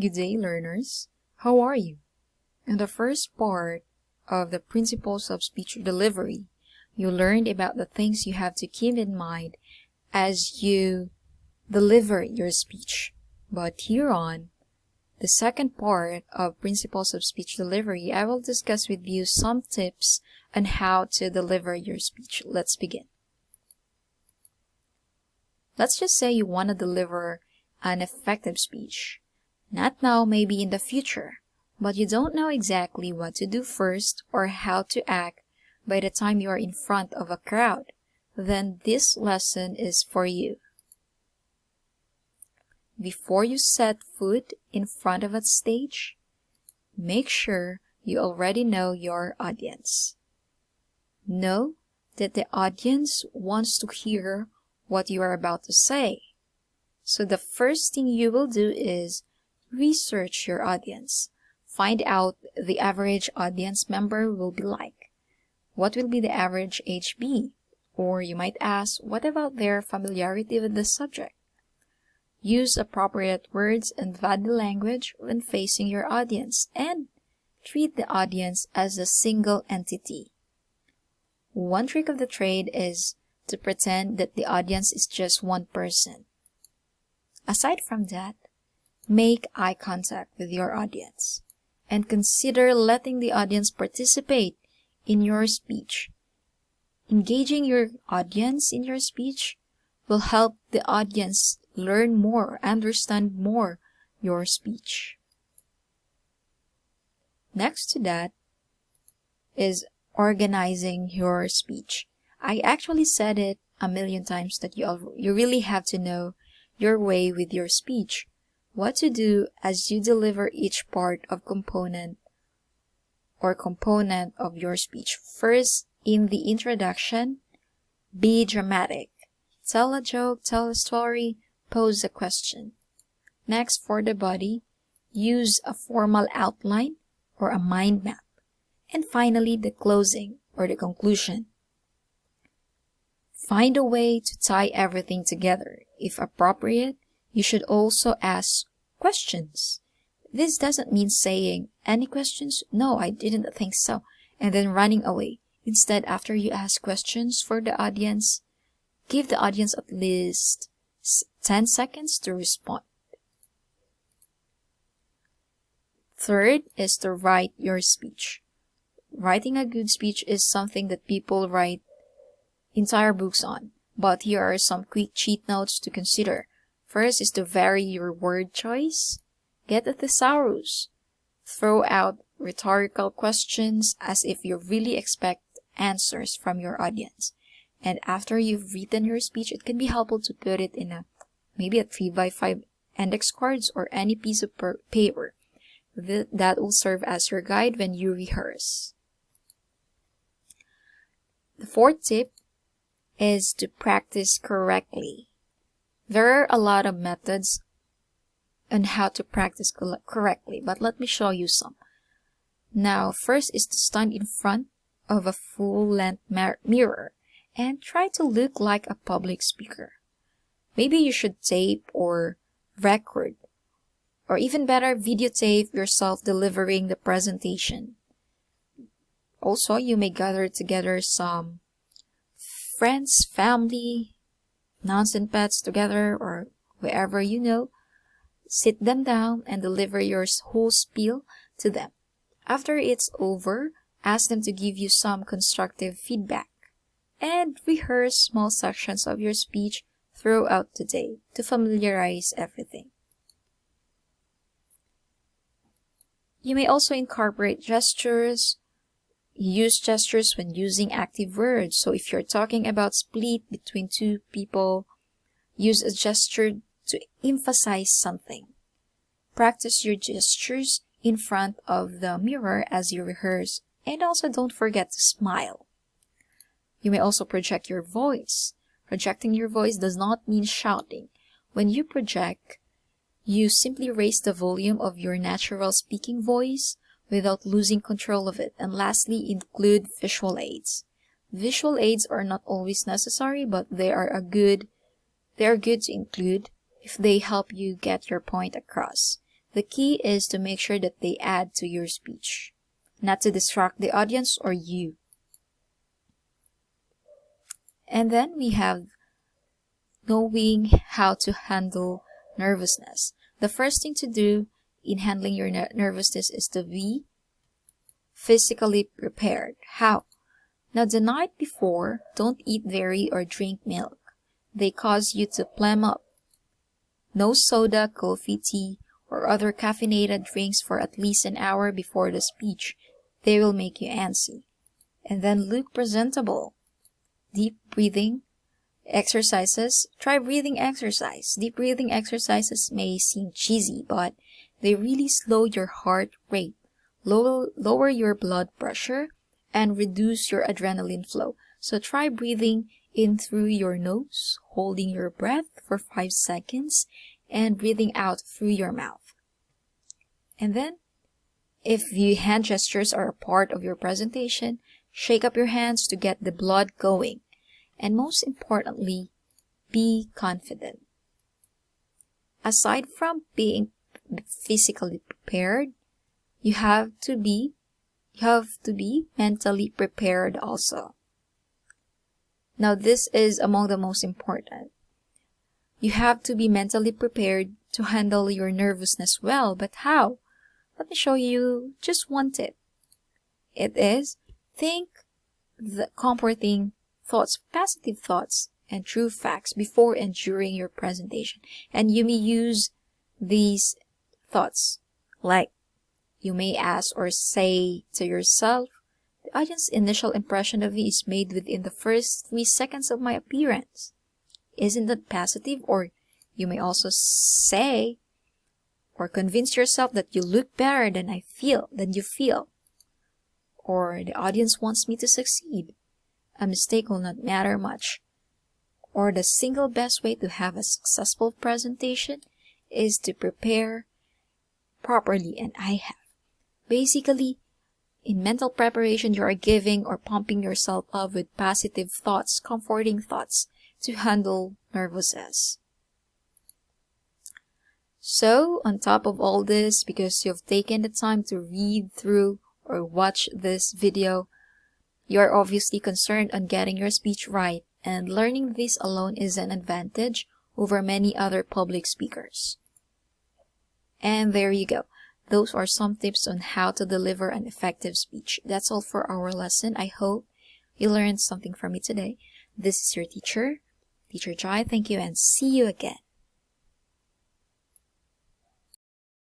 Good day, learners. How are you? In the first part of the principles of speech delivery, you learned about the things you have to keep in mind as you deliver your speech. But here on the second part of principles of speech delivery, I will discuss with you some tips on how to deliver your speech. Let's begin. Let's just say you want to deliver an effective speech. Not now, maybe in the future, but you don't know exactly what to do first or how to act by the time you are in front of a crowd. Then this lesson is for you. Before you set foot in front of a stage, make sure you already know your audience. Know that the audience wants to hear what you are about to say. So the first thing you will do is research your audience. Find out the average audience member will be like. What will be the average age be? Or you might ask, what about their familiarity with the subject? Use appropriate words and body language when facing your audience and treat the audience as a single entity. One trick of the trade is to pretend that the audience is just one person. Aside from that, make eye contact with your audience and consider letting the audience participate in your speech. Engaging your audience in your speech will help the audience learn more, understand more your speech. Next to that is organizing your speech. I actually said it a million times that you really have to know your way with your speech. What to do as you deliver each part of component of your speech. First, in the introduction, be dramatic. Tell a joke, tell a story, pose a question. Next, for the body, use a formal outline or a mind map. And finally, the closing or the conclusion. Find a way to tie everything together. If appropriate, you should also ask questions. This doesn't mean saying, any questions? No, I didn't think so, and then running away. Instead, after you ask questions for the audience, give the audience at least 10 seconds to respond. Third is to write your speech. Writing a good speech is something that people write entire books on, but here are some quick cheat notes to consider. First is to vary your word choice. Get a thesaurus. Throw out rhetorical questions as if you really expect answers from your audience. And after you've written your speech, it can be helpful to put it in maybe a 3x5 index cards or any piece of paper. That will serve as your guide when you rehearse. The fourth tip is to practice correctly. There are a lot of methods on how to practice correctly, but let me show you some. Now, first is to stand in front of a full-length mirror and try to look like a public speaker. Maybe you should tape or record, or even better, videotape yourself delivering the presentation. Also, you may gather together some friends, family, nuns and pets together, or wherever you know. Sit them down and deliver your whole spiel to them. After it's over, ask them to give you some constructive feedback and rehearse small sections of your speech throughout the day to familiarize everything. You may also incorporate gestures. Use gestures when using active words. So if you're talking about split between two people, use a gesture to emphasize something. Practice your gestures in front of the mirror as you rehearse, and also don't forget to smile. You may also project your voice. Projecting your voice does not mean shouting. When you project, you simply raise the volume of your natural speaking voice without losing control of it. And lastly, include visual aids. Visual aids are not always necessary, but they are good to include if they help you get your point across. The key is to make sure that they add to your speech, not to distract the audience or you. And then we have knowing how to handle nervousness. The first thing to do in handling your nervousness is to be physically prepared. How? Now, the night before, don't eat dairy or drink milk. They cause you to phlegm up. No soda, coffee, tea, or other caffeinated drinks for at least an hour before the speech. They will make you antsy. And then look presentable. Deep breathing exercises. Try breathing exercise. Deep breathing exercises may seem cheesy, but they really slow your heart rate, lower your blood pressure, and reduce your adrenaline flow. So try breathing in through your nose, holding your breath for 5 seconds, and breathing out through your mouth. And then, if your hand gestures are a part of your presentation, shake up your hands to get the blood going. And most importantly, be confident. Aside from being physically prepared, you have to be mentally prepared also. Now, this is among the most important. You have to be mentally prepared to handle your nervousness well, but how? Let me show you just one tip. It is, think the comforting thoughts, positive thoughts, and true facts before and during your presentation. And you may use these thoughts, like you may ask or say to yourself, the audience's initial impression of me is made within the first 3 seconds of my appearance. Isn't that positive? Or you may also say or convince yourself that you look better than you feel. Or the audience wants me to succeed. A mistake will not matter much. Or the single best way to have a successful presentation is to prepare properly, and I have. Basically, in mental preparation, you are giving or pumping yourself up with positive thoughts, comforting thoughts to handle nervousness. So, on top of all this, because you've taken the time to read through or watch this video, you're obviously concerned on getting your speech right, and learning this alone is an advantage over many other public speakers. And there you go. Those are some tips on how to deliver an effective speech. That's all for our lesson. I hope you learned something from me today. This is your teacher, Teacher Jai. Thank you and see you again.